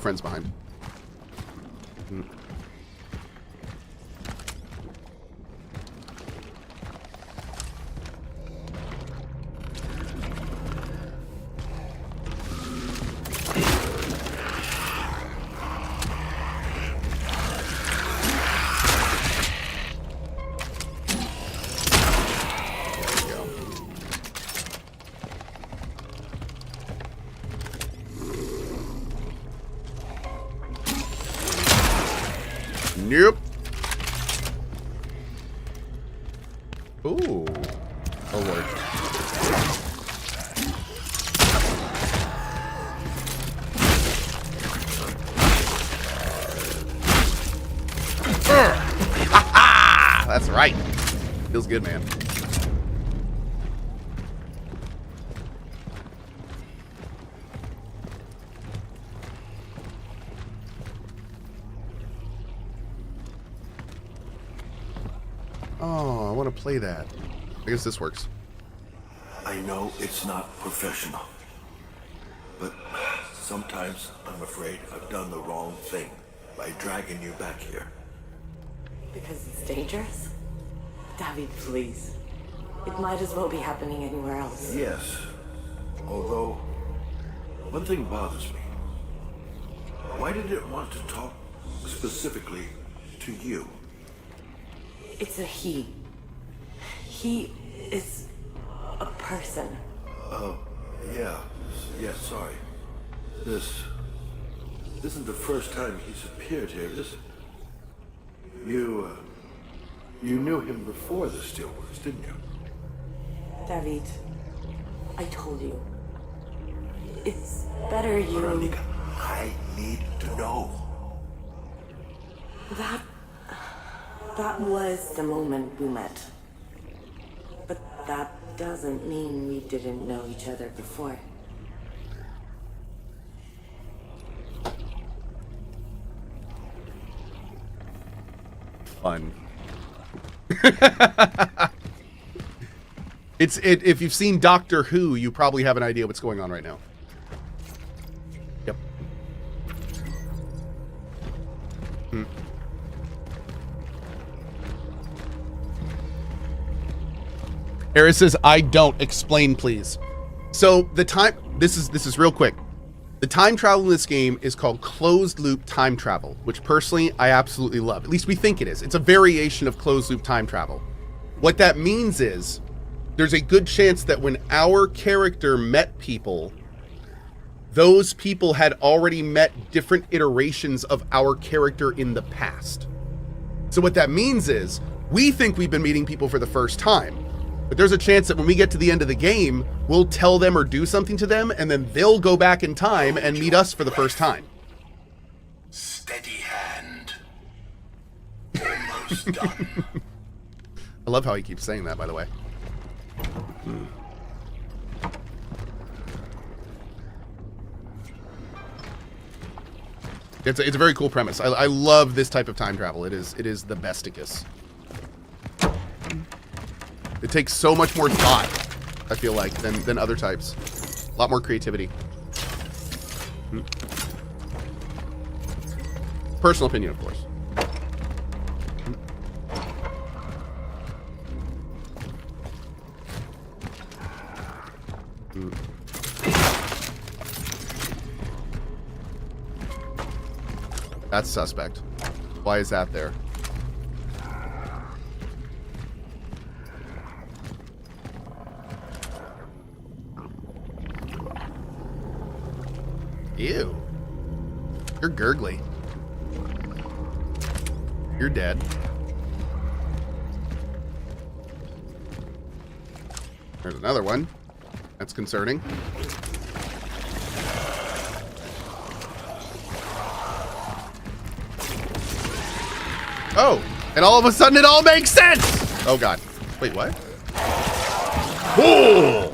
friends behind. Nope. Ooh. Oh, Lord. That's right. Feels good, man. Oh, I want to play that. I guess this works. I know it's not professional, but sometimes I'm afraid I've done the wrong thing by dragging you back here. Because it's dangerous? David, please. It might as well be happening anywhere else. Yes, although one thing bothers me. Why did it want to talk specifically to you? It's a he. He is a person. Oh, yeah, sorry. This isn't the first time he's appeared here, is it? You knew him before the Steelworks, didn't you? David, I told you. It's better you... Veronica, I need to know. That was the moment we met. But that doesn't mean we didn't know each other before. Fun. If you've seen Doctor Who, you probably have an idea what's going on right now. Yep. Harris says, I don't. Explain, please. So the time, this is real quick. The time travel in this game is called closed loop time travel, which personally I absolutely love. At least we think it is. It's a variation of closed loop time travel. What that means is there's a good chance that when our character met people, those people had already met different iterations of our character in the past. So what that means is we think we've been meeting people for the first time. But there's a chance that when we get to the end of the game, we'll tell them or do something to them, and then they'll go back in time and meet us for the first time. Steady hand. Almost done. I love how he keeps saying that, by the way. It's a very cool premise. I love this type of time travel. It is the besticus. It takes so much more thought, I feel like, than other types. A lot more creativity. Personal opinion, of course. That's suspect. Why is that there? Ew. You're gurgly. You're dead. There's another one. That's concerning. Oh, and all of a sudden it all makes sense! Oh god. Wait, what? Whoa!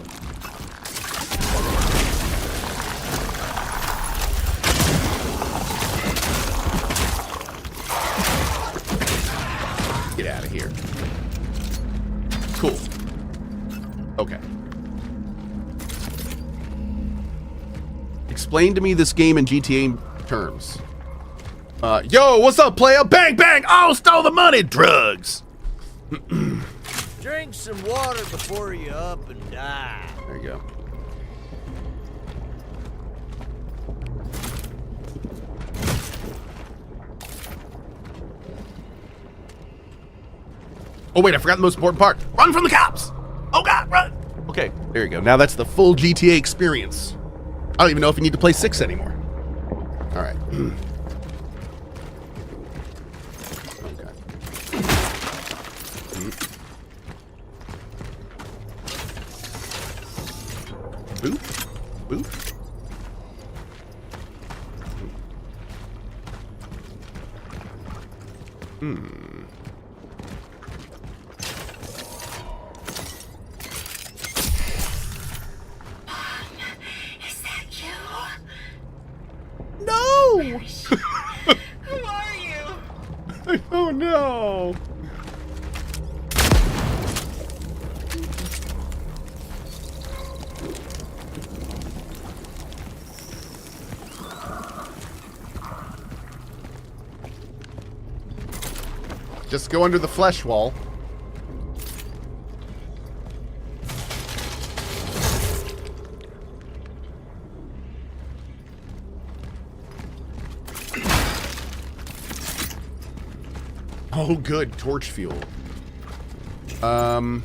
Get out of here. Cool. Okay. Explain to me this game in GTA terms. Yo, what's up, playa? Bang, bang! Oh, stole the money! Drugs! Drink some water before you up and die. There you go. Oh, wait, I forgot the most important part. Run from the cops! Oh, God, run! Okay, there you go. Now that's the full GTA experience. I don't even know if you need to play 6 anymore. All right. Okay. Boop. Boop. Is that you? No! Who are you? Oh, no. Just go under the flesh wall. Oh, good. Torch fuel. Pliers.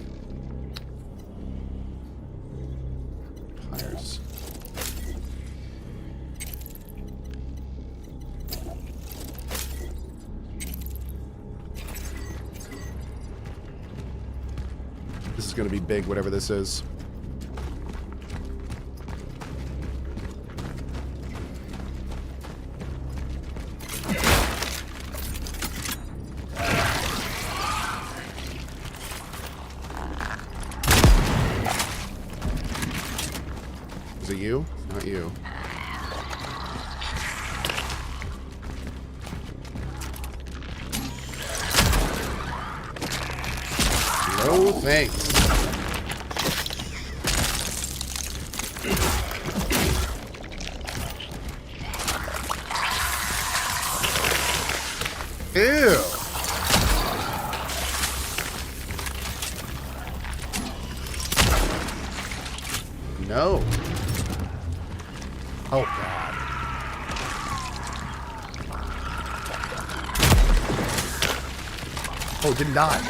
This is going to be big, whatever this is. Is it you? Not you. No thanks. Ew. No. Oh, God. Oh, did not.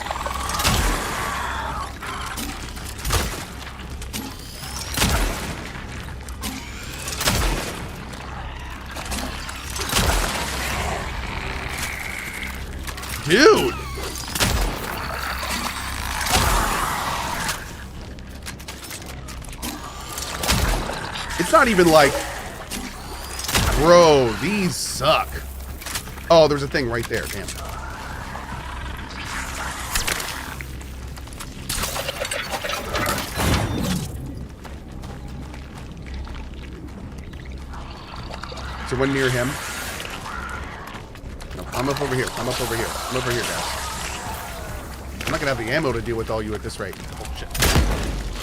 Dude! It's not even like... Bro, these suck. Oh, there's a thing right there. Damn. So one near him. No, I'm up over here. I'm up over here. I'm over here, guys. I'm not gonna have the ammo to deal with all you at this rate. Oh, shit.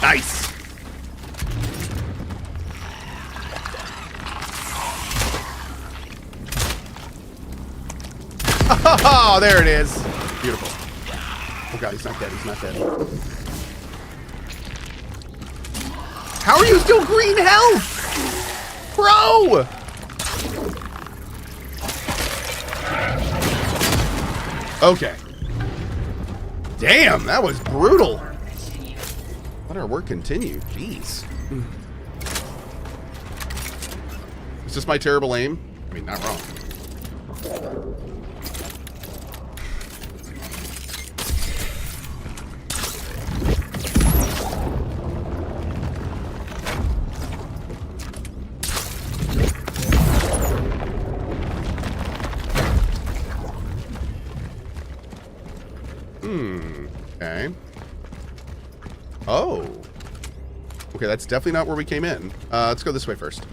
Nice! Oh, there it is. Beautiful. Oh, God, he's not dead. He's not dead. How are you still green health? Bro! Okay. Damn, that was brutal. Let our work continue. Jeez. Is this my terrible aim? I mean, not wrong. Okay. Oh. Okay, that's definitely not where we came in. Let's go this way first.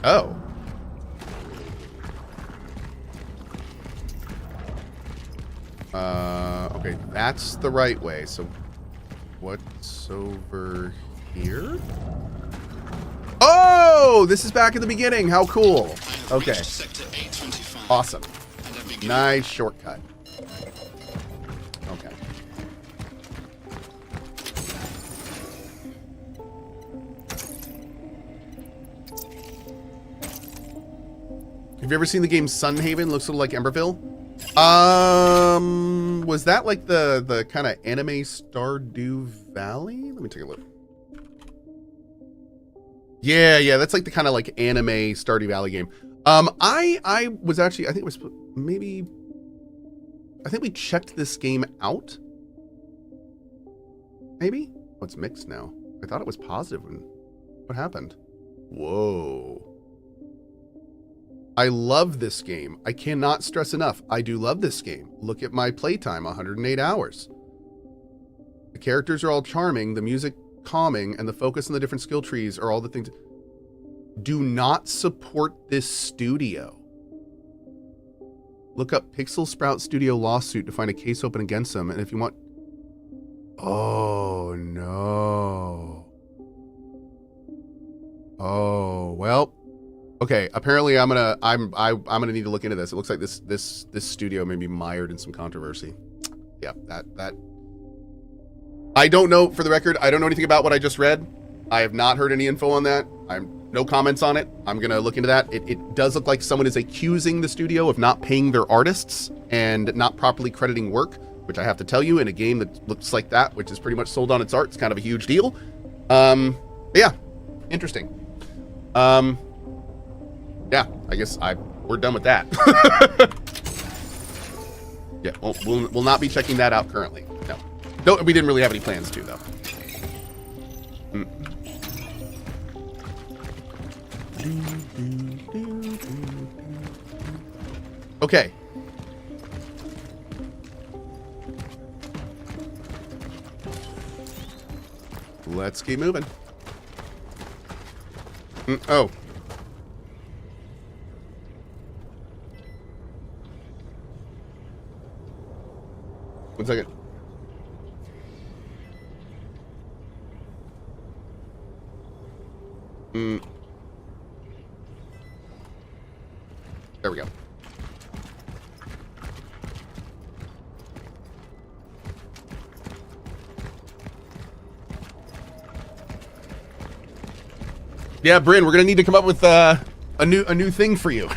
Oh. Okay, That's the right way. So what's over here? Oh, this is back at the beginning. How cool. Okay. Awesome. Nice shortcut. Okay. Have you ever seen the game Sunhaven? Looks a little like Emberville. Was that like the kind of anime Stardew Valley? Let me take a look. Yeah, that's like the kind of like anime Stardew Valley game. I was actually, I think it was maybe, I think we checked this game out. Maybe? Oh, it's mixed now. I thought it was positive. What happened? Whoa. I love this game. I cannot stress enough. I do love this game. Look at my playtime, 108 hours. The characters are all charming, the music calming, and the focus on the different skill trees are all the things. Do not support this studio. Look up Pixel Sprout Studio lawsuit to find a case open against them, and if you want... Oh, no. Oh, well... Okay, apparently I'm gonna need to look into this. It looks like this studio may be mired in some controversy. Yeah, that I don't know, for the record, I don't know anything about what I just read. I have not heard any info on that. No comments on it. I'm gonna look into that. It does look like someone is accusing the studio of not paying their artists and not properly crediting work, which I have to tell you, in a game that looks like that, which is pretty much sold on its art, it's kind of a huge deal. Yeah, interesting. Yeah, I guess we're done with that. Yeah, we'll not be checking that out currently. No, we didn't really have any plans to, though. Okay. Let's keep moving. Oh. One second. There we go. Yeah, Bryn, we're gonna need to come up with a new thing for you.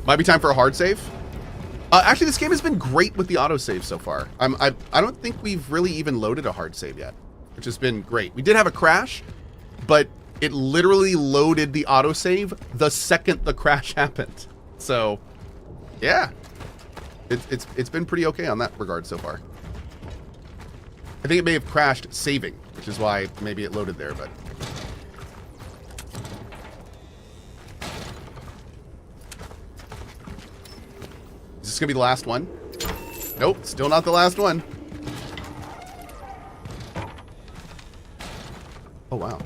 Might be time for a hard save. Actually, this game has been great with the autosave so far. I don't think we've really even loaded a hard save yet, which has been great. We did have a crash, but it literally loaded the autosave the second the crash happened. So, yeah, it's been pretty okay on that regard so far. I think it may have crashed saving, which is why maybe it loaded there, but. Is this gonna be the last one? Nope, still not the last one. Oh, wow.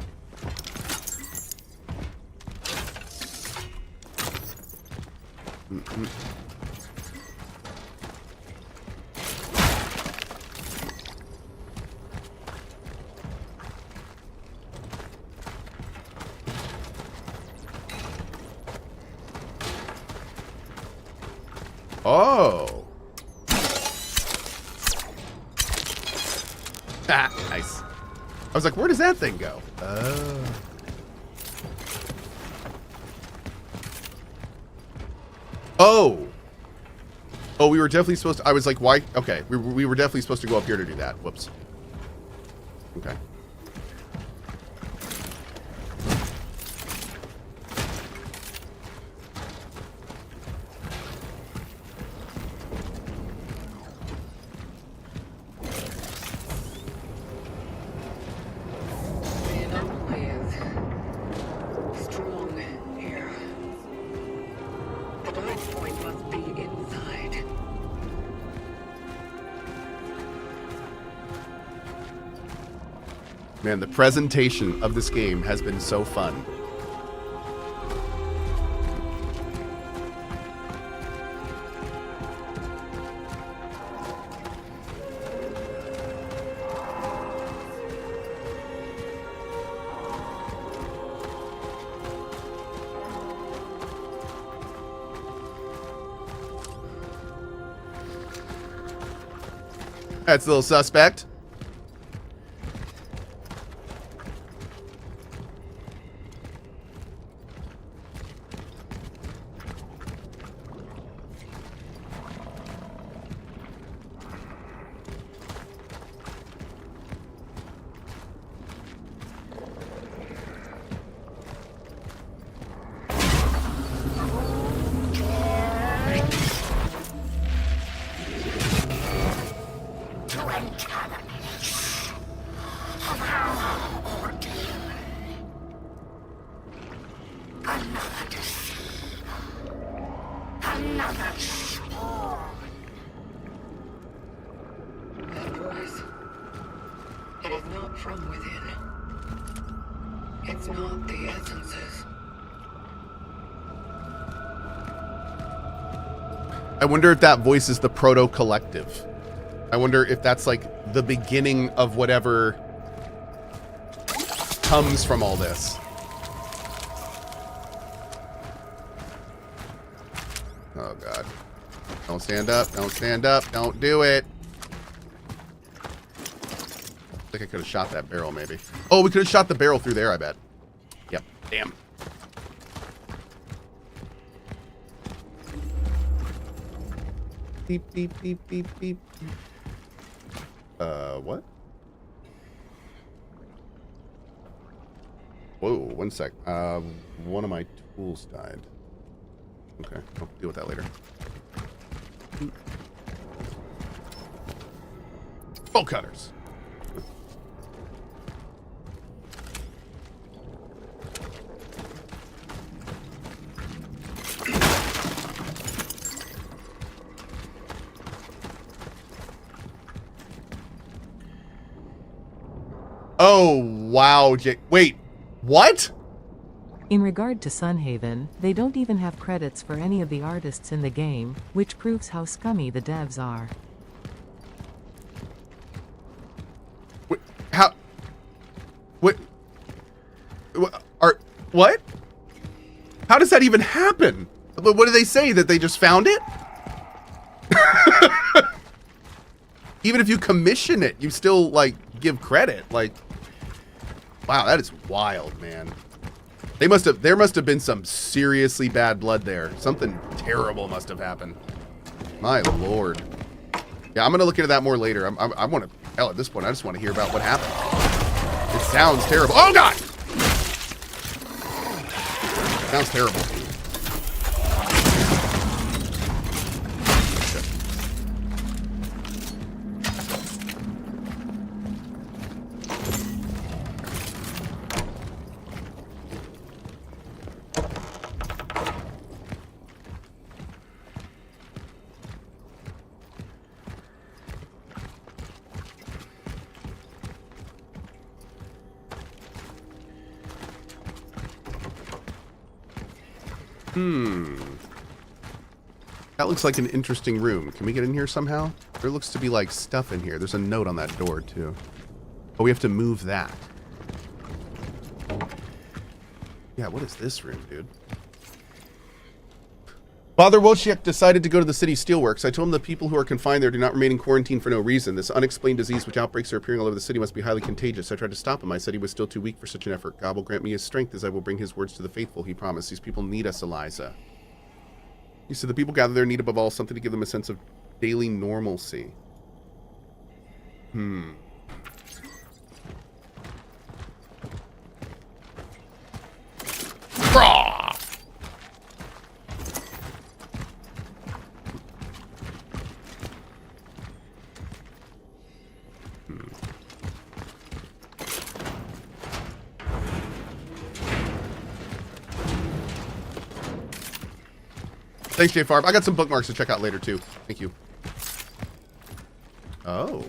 Oh. Ah, nice. I was like, where does that thing go? Oh. Oh, we were definitely supposed to, I was like, why? Okay, we were definitely supposed to go up here to do that. Whoops. Okay. Man, the presentation of this game has been so fun. That's a little suspect. That voice, it is not from within. It's not the essences. I wonder if that voice is the Proto Collective. I wonder if that's like the beginning of whatever comes from all this. Oh God. Don't stand up. Don't stand up. Don't do it. I think I could have shot that barrel maybe. Oh, we could have shot the barrel through there, I bet. Yep. Damn. Beep, beep, beep, beep, beep. What? Whoa, one sec. One of my tools died. Okay, I'll deal with that later. Bolt cutters. Oh, wow. Wait, what? In regard to Sunhaven, they don't even have credits for any of the artists in the game, which proves how scummy the devs are. Wait, how? What? What? How does that even happen? What do they say? That they just found it? Even if you commission it, you still, like, give credit. Like, wow, that is wild, man. There must have been some seriously bad blood there. Something terrible must have happened. My lord. Yeah, I'm gonna look into that more later. I want to. Hell, at this point, I just want to hear about what happened. It sounds terrible. Oh God! Sounds terrible. That looks like an interesting room. Can we get in here somehow? There looks to be like stuff in here. There's a note on that door too. Oh, we have to move that. Yeah, what is this room, dude? Father Wojciech decided to go to the city steelworks. I told him the people who are confined there do not remain in quarantine for no reason. This unexplained disease which outbreaks are appearing all over the city must be highly contagious. I tried to stop him. I said he was still too weak for such an effort. God will grant me his strength as I will bring his words to the faithful, he promised. These people need us, Eliza. He said the people gather there need above all something to give them a sense of daily normalcy. Thanks, J Farb. I got some bookmarks to check out later, too. Thank you. Oh.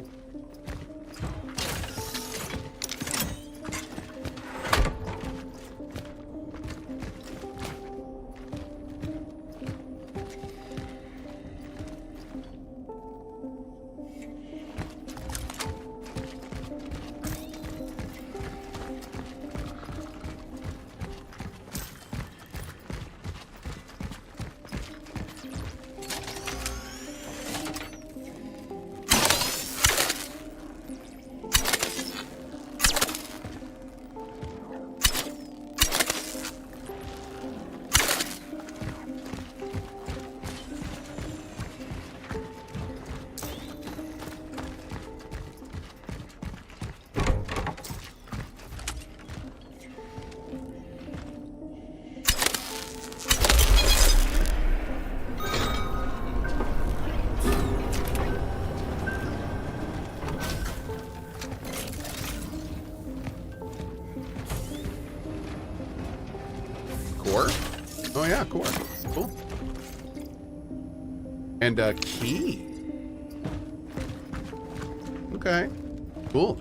Yeah, core. Cool. And a key. Okay. Cool.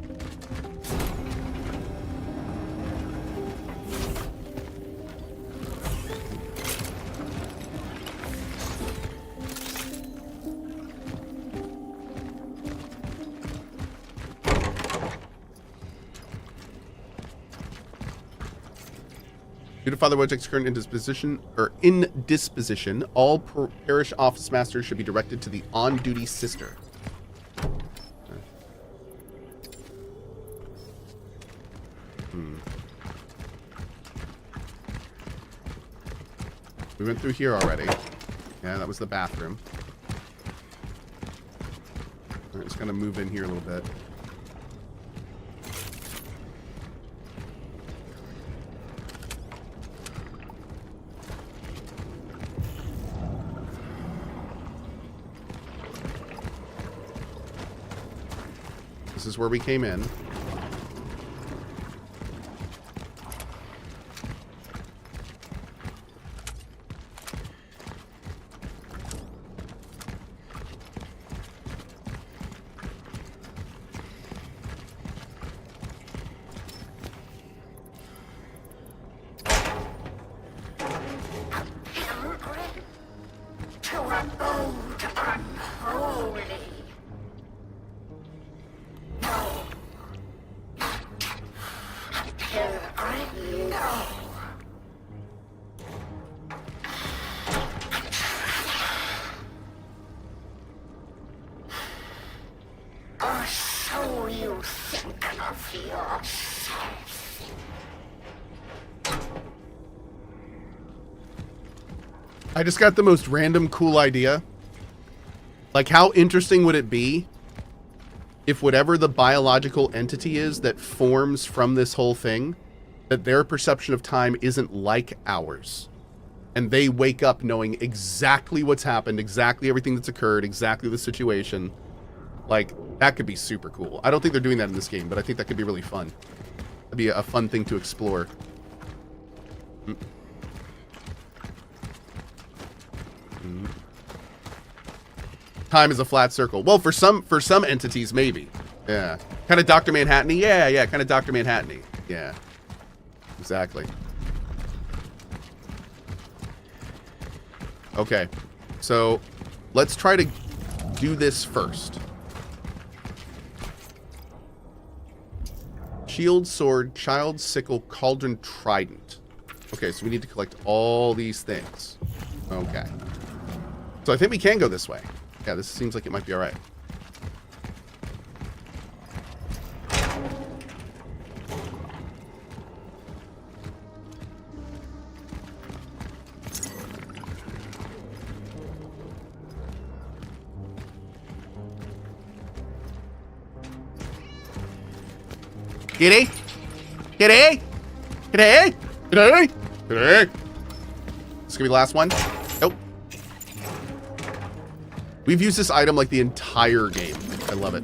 Due to Father Wojciech's current indisposition, all parish office masters should be directed to the on-duty sister. We went through here already. Yeah, that was the bathroom. Alright, just gonna move in here a little bit. This is where we came in. I just got the most random cool idea. Like, how interesting would it be if whatever the biological entity is that forms from this whole thing, that their perception of time isn't like ours. And they wake up knowing exactly what's happened, exactly everything that's occurred, exactly the situation. Like, that could be super cool. I don't think they're doing that in this game, but I think that could be really fun. That'd be a fun thing to explore. Time is a flat circle. Well, for some entities, maybe. Yeah. Kind of Dr. Manhattan-y? Yeah, kind of Dr. Manhattan-y. Yeah. Exactly. Okay. So, let's try to do this first. Shield, sword, child, sickle, cauldron, trident. Okay, so we need to collect all these things. Okay. So I think we can go this way. Yeah, this seems like it might be alright. Kitty? Kitty? Kitty? Kitty? Kitty? This is gonna be the last one? Nope. We've used this item like the entire game. I love it.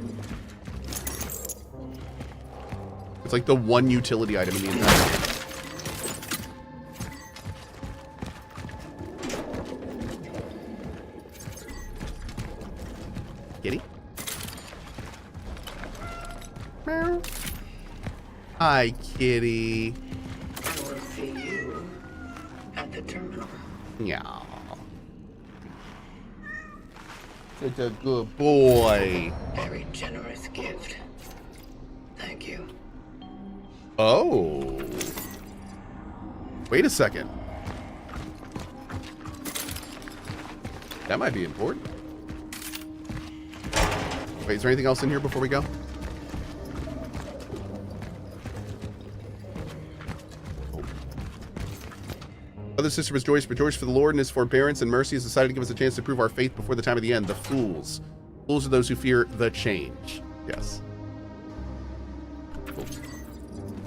It's like the one utility item in the entire game. Kitty? Meow. Hi, kitty. I will see you at the terminal. Yeah. Such a good boy. Very generous gift. Thank you. Oh. Wait a second. That might be important. Wait, is there anything else in here before we go? Other sister rejoice for the Lord and his forbearance and mercy has decided to give us a chance to prove our faith before the time of the end. The fools. Fools are those who fear the change. Yes. Cool.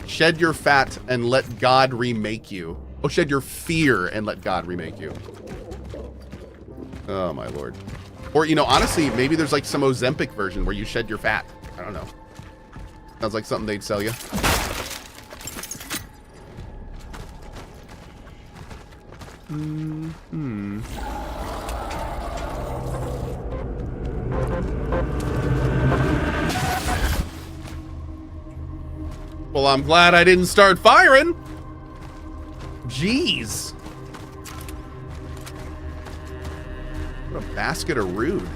Shed your fat and let God remake you. Oh, shed your fear and let God remake you. Oh, my Lord. Or, you know, honestly, maybe there's like some Ozempic version where you shed your fat. I don't know. Sounds like something they'd sell you. Well, I'm glad I didn't start firing. Jeez. What a basket of rude.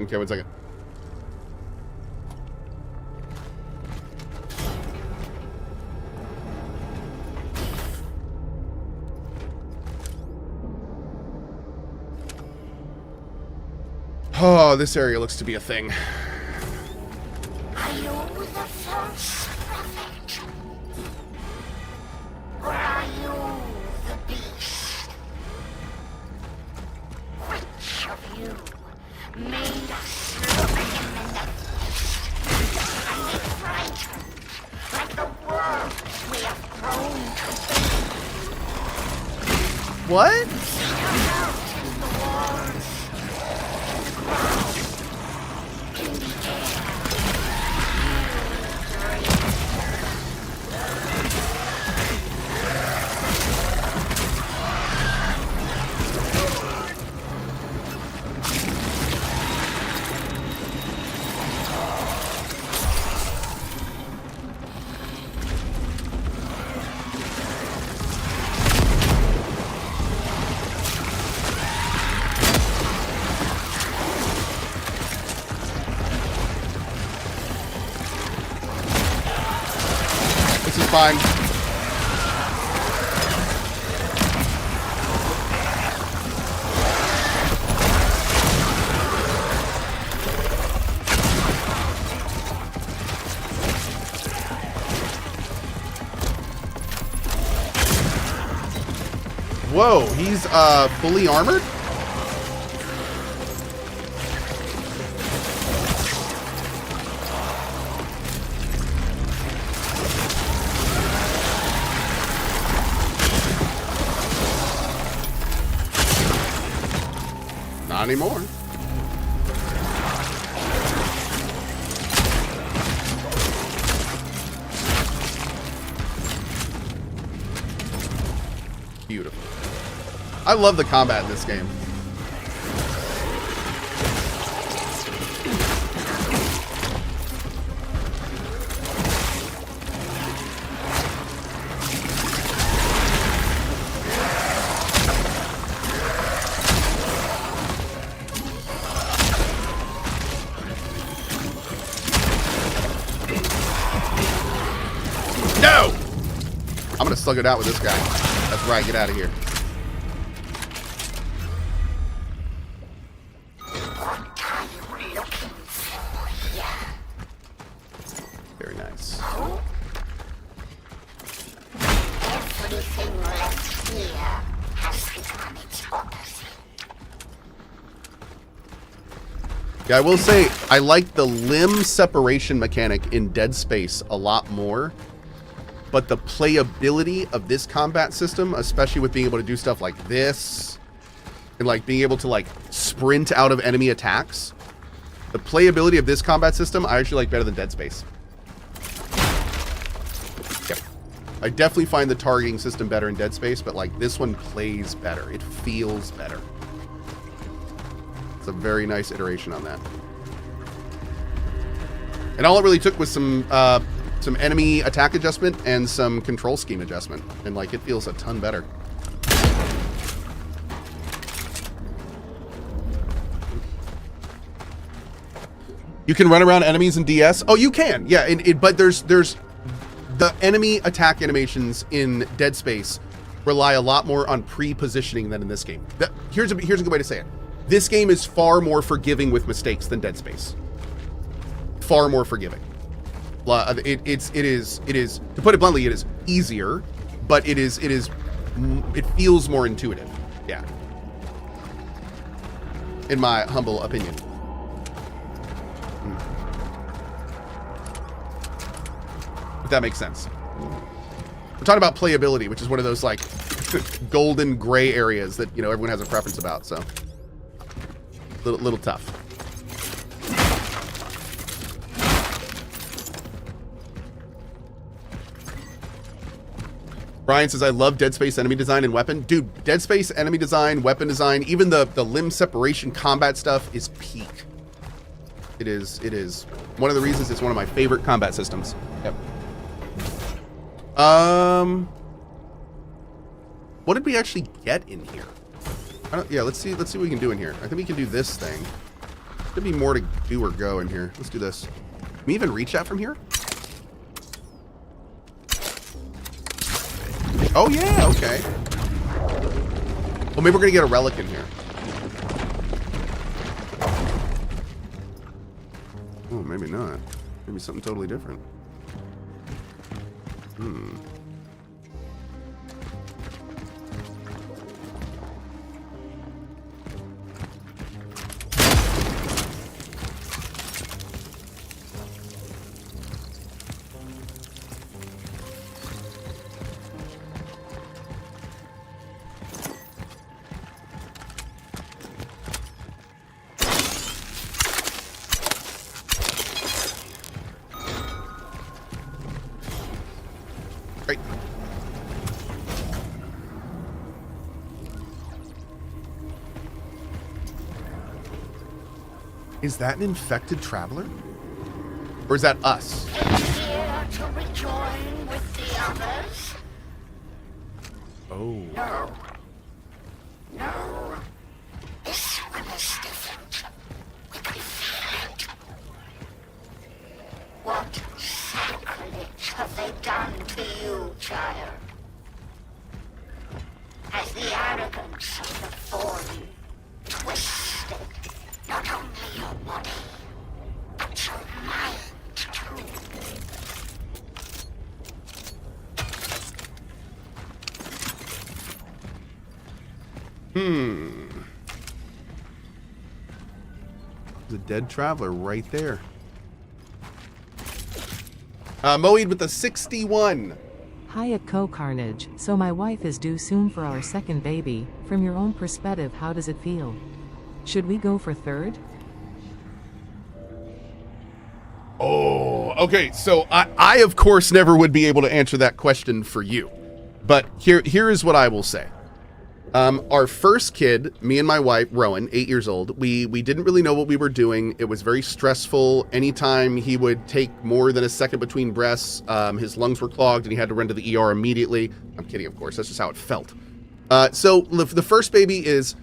Okay, 1 second. Oh, this area looks to be a thing. Are you the first prophet? Or are you the beast? Which of you made us look in the net? Are you frightened, like the world we have grown to be? What? Step out into the wars. In the air. This is fine. Whoa, he's fully armored? Not anymore. Beautiful. I love the combat in this game. No! I'm gonna slug it out with this guy. That's right, get out of here. Very nice. Everything left here has become its opposite. Yeah, I will say, I like the limb separation mechanic in Dead Space a lot more. But the playability of this combat system, especially with being able to do stuff like this, and like being able to like sprint out of enemy attacks, the playability of this combat system, I actually like better than Dead Space. Yep. I definitely find the targeting system better in Dead Space, but like this one plays better. It feels better. It's a very nice iteration on that. And all it really took was some enemy attack adjustment and some control scheme adjustment. And like, it feels a ton better. You can run around enemies in DS. Oh, you can. Yeah, but there's the enemy attack animations in Dead Space rely a lot more on pre-positioning than in this game. Here's a good way to say it. This game is far more forgiving with mistakes than Dead Space. Far more forgiving. It is to put it bluntly, it is easier, but it feels more intuitive. Yeah. In my humble opinion. If that makes sense. We're talking about playability, which is one of those like golden gray areas that, you know, everyone has a preference about. So little tough. Brian says, I love Dead Space enemy design and weapon. Dude, Dead Space enemy design, weapon design, even the limb separation combat stuff is peak. It is. One of the reasons it's one of my favorite combat systems. Yep. What did we actually get in here? Yeah, let's see what we can do in here. I think we can do this thing. Could be more to do or go in here. Let's do this. Can we even reach that from here? Oh yeah, okay. Well, maybe we're gonna get a relic in here. Oh, maybe not. Maybe something totally different. Right. Is that an infected traveler? Or is that us? Here to rejoin with the others? Oh. No. No. This one is different. We can feel it. What sacrilege have they done to you, child? Has the arrogance of the fallen twisted not only your body, but your mind too? There's a dead traveler right there. Moeed with the 61. Hi at CohhCarnage. So my wife is due soon for our second baby. From your own perspective, how does it feel? Should we go for third? Oh, okay. So I of course never would be able to answer that question for you. But here is what I will say. Our first kid, me and my wife, Rowan, 8 years old, we didn't really know what we were doing. It was very stressful. Anytime he would take more than a second between breaths, his lungs were clogged and he had to run to the ER immediately. I'm kidding, of course. That's just how it felt. So the first baby is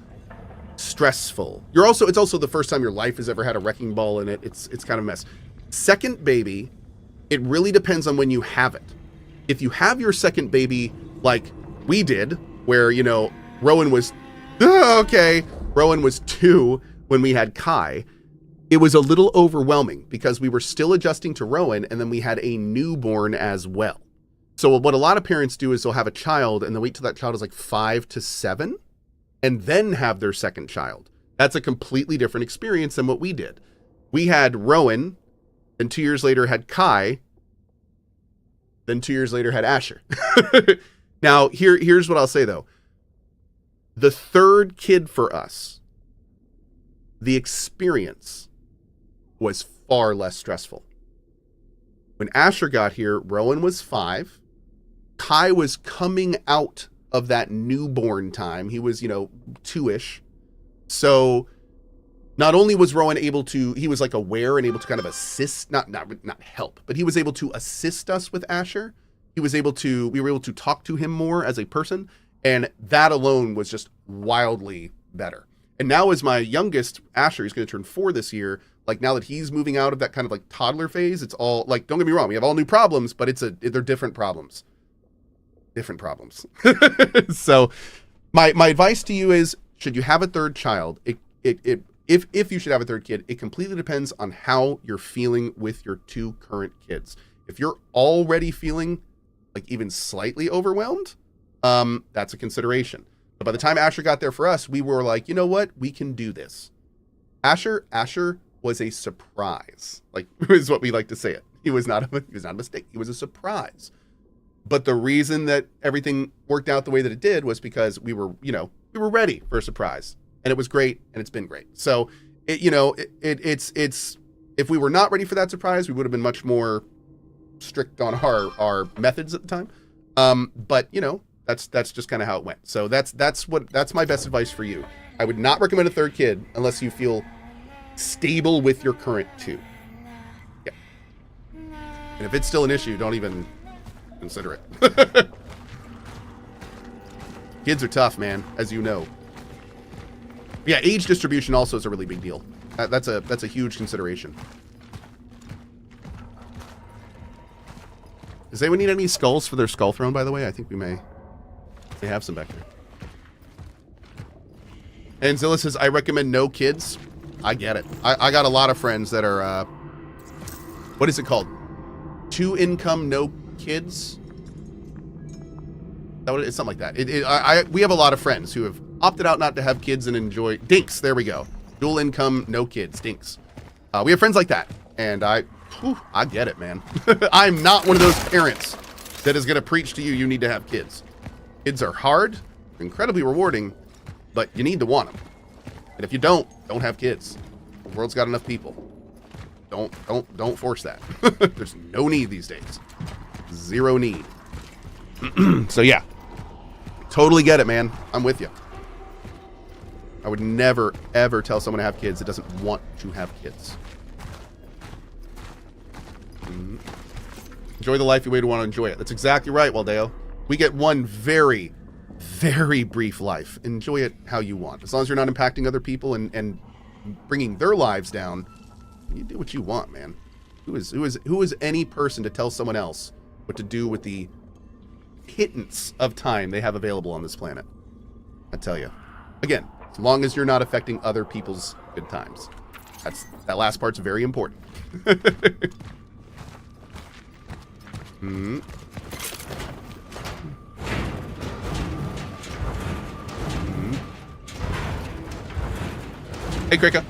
stressful. It's also the first time your life has ever had a wrecking ball in it. It's kind of a mess. Second baby, it really depends on when you have it. If you have your second baby like we did, where, you know, Rowan was 2 when we had Kai. It was a little overwhelming because we were still adjusting to Rowan and then we had a newborn as well. So what a lot of parents do is they'll have a child and they'll wait till that child is like 5 to 7 and then have their second child. That's a completely different experience than what we did. We had Rowan, then 2 years later had Kai, then 2 years later had Asher. Now, here's what I'll say though. The third kid for us, the experience was far less stressful. When Asher got here, Rowan was 5. Kai was coming out of that newborn time. He was, 2-ish. So not only was Rowan he was like aware and able to kind of assist, not help, but he was able to assist us with Asher. We were able to talk to him more as a person. And that alone was just wildly better. And now as my youngest, Asher, he's going to turn 4 this year. Like now that he's moving out of that kind of like toddler phase, it's all like, don't get me wrong, we have all new problems, but they're different problems. Different problems. So my advice to you is, should you have a third child, if you should have a third kid, it completely depends on how you're feeling with your 2 current kids. If you're already feeling like even slightly overwhelmed, that's a consideration. But by the time Asher got there for us, we were like, you know what? We can do this. Asher was a surprise. Like, is what we like to say it. He was not a mistake. He was a surprise. But the reason that everything worked out the way that it did was because we were ready for a surprise, and it was great, and it's been great. So it's if we were not ready for that surprise, we would have been much more strict on our methods at the time. But that's just kind of how it went. So that's my best advice for you. I would not recommend a third kid unless you feel stable with your current two. Yeah. And if it's still an issue, don't even consider it. Kids are tough, man, as you know. Yeah, age distribution also is a really big deal. That's a huge consideration. Does anyone need any skulls for their skull throne, by the way? I think we may have some back there. And Zilla says, I recommend no kids. I get it. I got a lot of friends that are, what is it called? 2 income, no kids? It's something like that. We have a lot of friends who have opted out not to have kids and enjoy dinks. There we go. Dual income, no kids, dinks. We have friends like that, and I get it, man. I'm not one of those parents that is going to preach to you, you need to have kids. Kids are hard, incredibly rewarding, but you need to want them. And if you don't have kids. The world's got enough people. Don't force that. There's no need these days. Zero need. So yeah, totally get it, man. I'm with you. I would never, ever tell someone to have kids that doesn't want to have kids. Enjoy the life you way to want to enjoy it. That's exactly right, Waldeo. We get one very, very brief life. Enjoy it how you want. As long as you're not impacting other people and bringing their lives down, you do what you want, man. Who is any person to tell someone else what to do with the pittance of time they have available on this planet? I tell you. Again, as long as you're not affecting other people's good times. That last part's very important. Hey, Krika.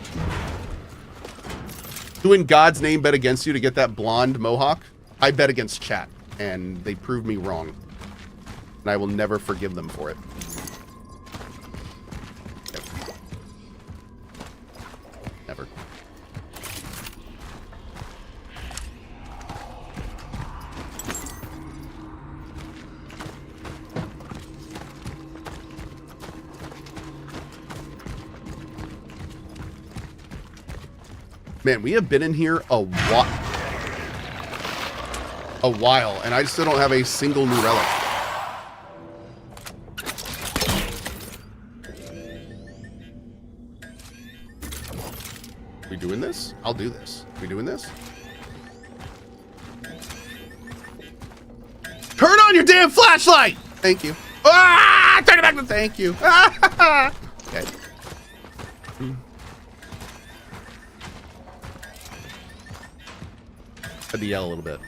Who in God's name bet against you to get that blonde mohawk? I bet against chat, and they proved me wrong. And I will never forgive them for it. Never. Man, we have been in here a while, and I still don't have a single new relic. We doing this? I'll do this. We doing this? Turn on your damn flashlight! Thank you. Ah! Turn it back to thank you. Okay. Had to yell a little bit.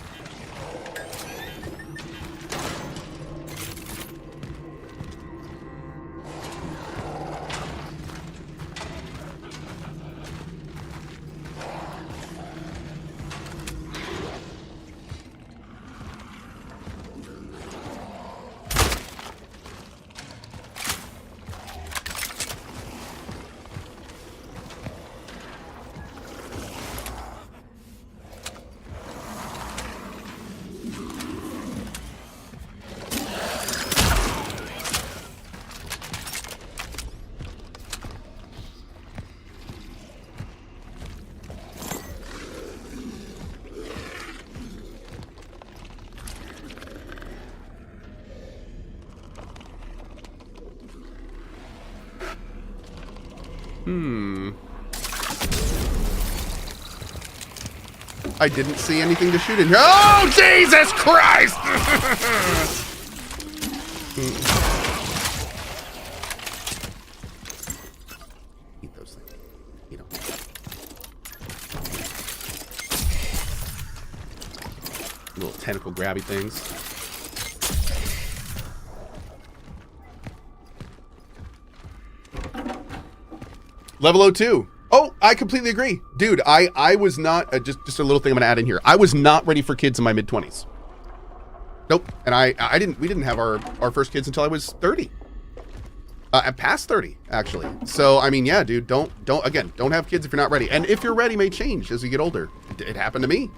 I didn't see anything to shoot in here. Oh, Jesus Christ! Eat those things. Eat them. Little tentacle grabby things. Level 02. Oh, I completely agree. Dude, I was not, just a little thing I'm going to add in here. I was not ready for kids in my mid-20s. Nope. And we didn't have our first kids until I was 30. Past 30, actually. So, I mean, yeah, dude, don't have kids if you're not ready. And if you're ready, may change as you get older. It happened to me.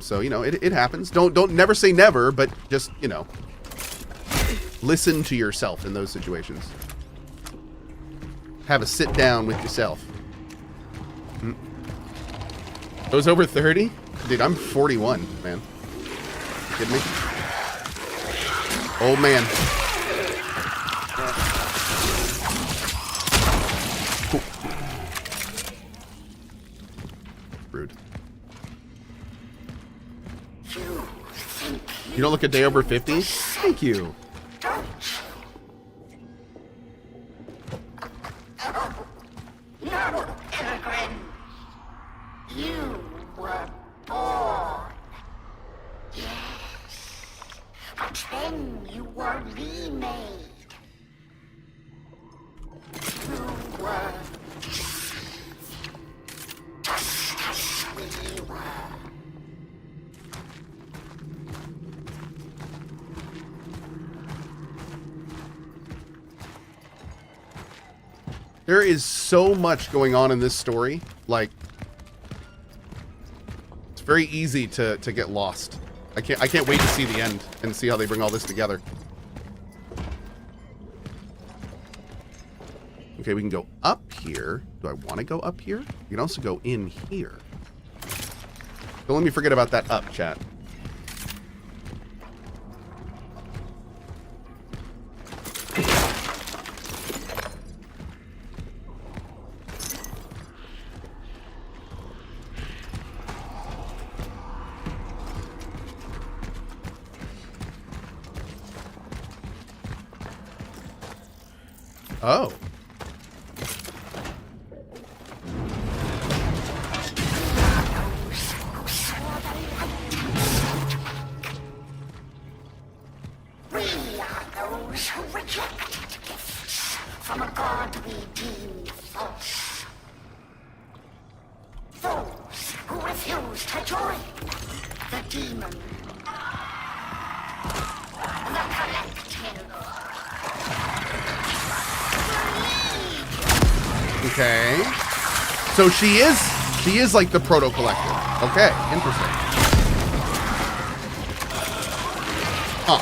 So, you know, it happens. Don't never say never, but just, you know, listen to yourself in those situations. Have a sit down with yourself. I was over 30? Dude, I'm 41, man. You kidding me? Old man. Rude. You don't look a day over 50? Thank you. No, Peregrine. You were born. Yes. But then you were remade. You were just as we were. There is so much going on in this story. Like, it's very easy to get lost. I can't wait to see the end and see how they bring all this together. Okay, we can go up here. Do I want to go up here? You can also go in here. Don't let me forget about that up, chat. Oh. We are those who rejected gifts from a god we deem false. Those who refuse to join the demon. The collective. Okay. So she is like the proto-collective. Okay, interesting. Huh.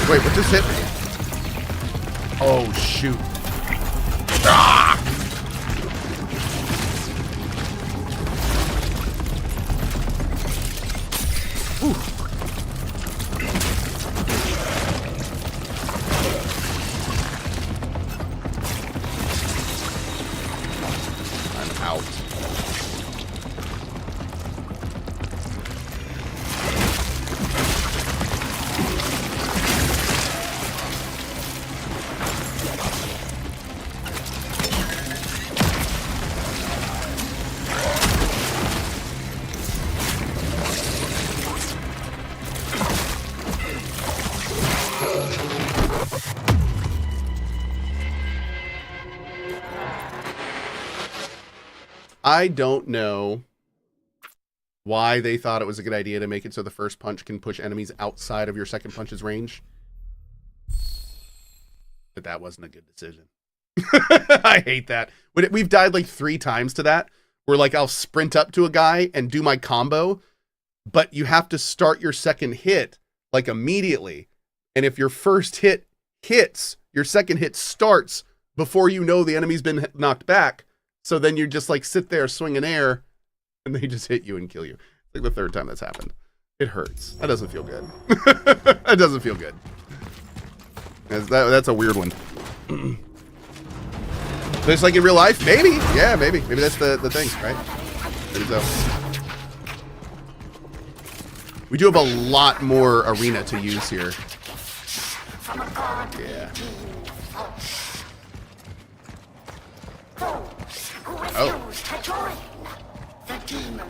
Wait, what just hit me? Oh, shoot. Ah! I'm out. I don't know why they thought it was a good idea to make it so the first punch can push enemies outside of your second punch's range. But that wasn't a good decision. I hate that. We've died like 3 times to that, where like I'll sprint up to a guy and do my combo, but you have to start your second hit like immediately. And if your first hit hits, your second hit starts before you know the enemy's been knocked back. So then you just like sit there swinging air and they just hit you and kill you. It's like the 3rd time that's happened. It hurts. That doesn't feel good. That doesn't feel good. That's a weird one. Just like in real life? Maybe. Yeah, maybe. Maybe that's the thing, right? Maybe so. We do have a lot more arena to use here. Yeah. Those who refuse to join the demon.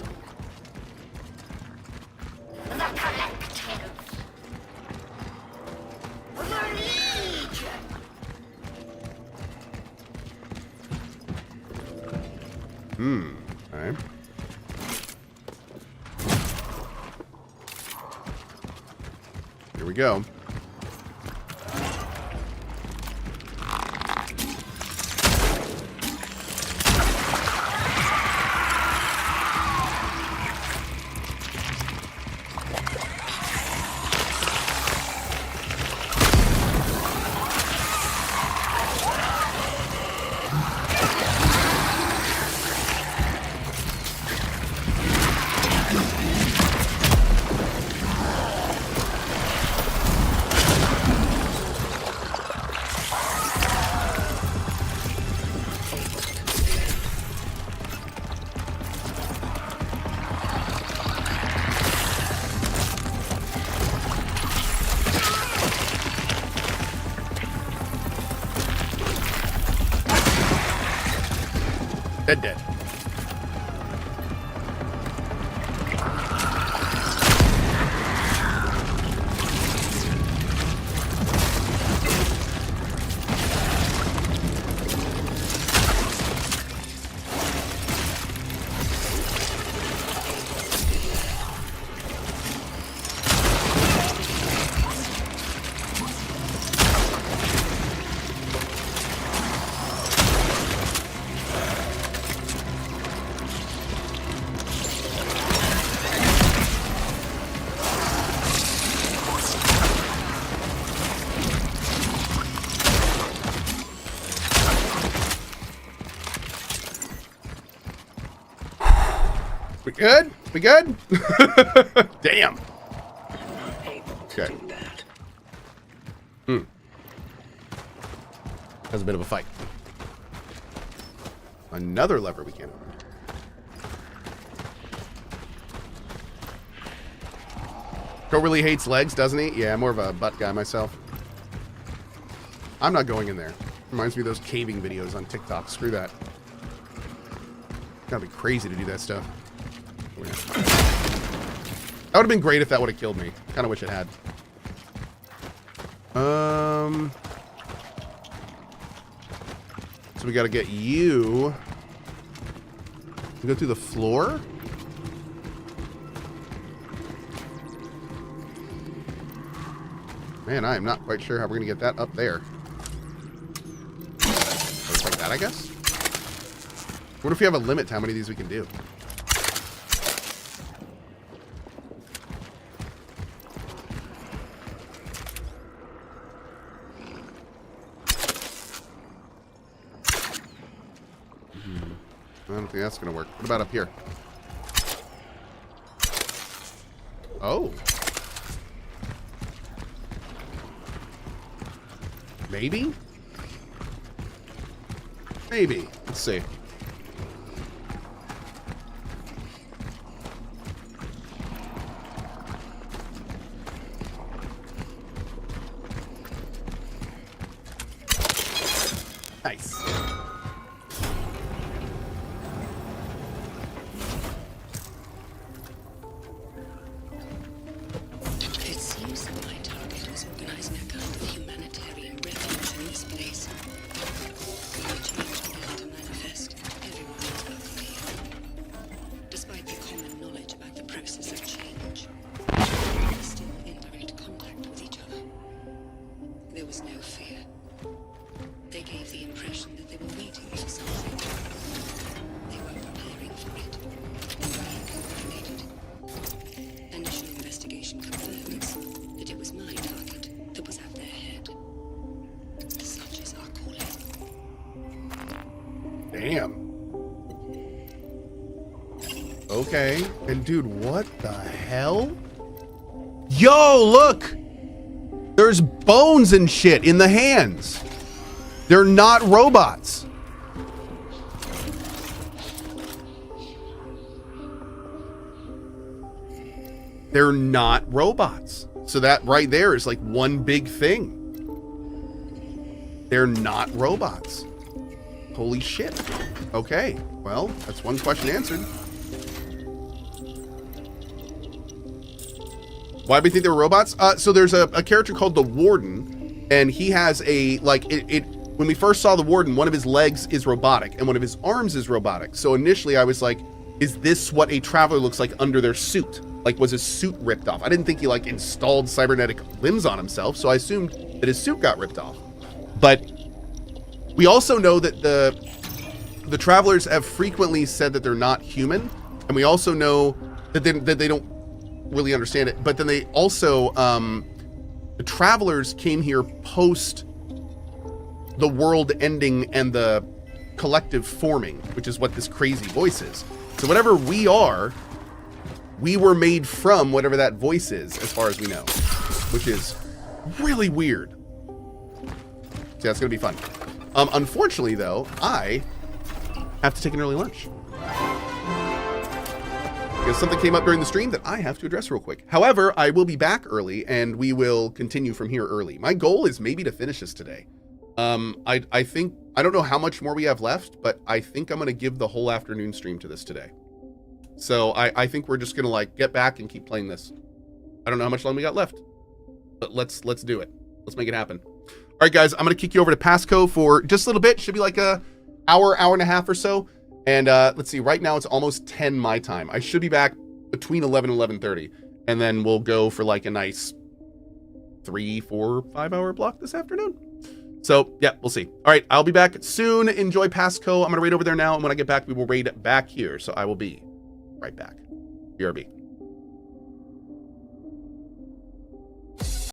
Okay. Here we go. Dead. We good? We good? Damn. Okay. That was a bit of a fight. Another lever we can open. Crow really hates legs, doesn't he? Yeah, I'm more of a butt guy myself. I'm not going in there. Reminds me of those caving videos on TikTok. Screw that. Gotta be crazy to do that stuff. That would have been great if that would have killed me. Kind of wish it had. So we got to get you. We go through the floor. Man, I am not quite sure how we're gonna get that up there. Just like that, I guess. What if we have a limit to how many of these we can do? I don't think that's gonna work. What about up here? Oh. Maybe? Maybe. Let's see. Nice. It seems that my target is organizing a kind of humanitarian refuge in this place. When the change began to manifest, everyone was welcome here. Despite the common knowledge about the process of change, we were still in direct contact with each other. There was no fear. They gave the impression that they were waiting for something. They were preparing for it. Being coordinated. Initial investigation confirms that it was my target that was at their head. Such is our calling. Damn. Okay. And dude, what the hell? Yo, look! There's bones and shit in the hands. They're not robots. They're not robots. So that right there is like one big thing. They're not robots. Holy shit. Okay, well, that's one question answered. Why do we think they were robots? So there's a character called the Warden, and he has a, like, when we first saw the warden, one of his legs is robotic and one of his arms is robotic. So initially I was like, is this what a traveler looks like under their suit? Like, was his suit ripped off? I didn't think he like installed cybernetic limbs on himself, so I assumed that his suit got ripped off. But we also know that the travelers have frequently said that they're not human, and we also know that they don't really understand it. But then they also, the travelers came here post the world ending and the collective forming, which is what this crazy voice is. So whatever we are, we were made from whatever that voice is, as far as we know, which is really weird. So that's gonna be fun. Unfortunately though, I have to take an early lunch because something came up during the stream that I have to address real quick. However, I will be back early and we will continue from here early. My goal is maybe to finish this today. I think, I don't know how much more we have left, but I think I'm going to give the whole afternoon stream to this today. So I think we're just going to like get back and keep playing this. I don't know how much long we got left, but let's do it. Let's make it happen. All right, guys, I'm going to kick you over to Pasco for just a little bit. Should be like a hour and a half or so. And let's see, right now it's almost 10 my time. I should be back between 11 and 11:30. And then we'll go for like a nice 3, 4, 5 hour block this afternoon. So yeah, we'll see. All right, I'll be back soon. Enjoy Pasco. I'm gonna raid over there now, and when I get back, we will raid back here. So I will be right back. BRB.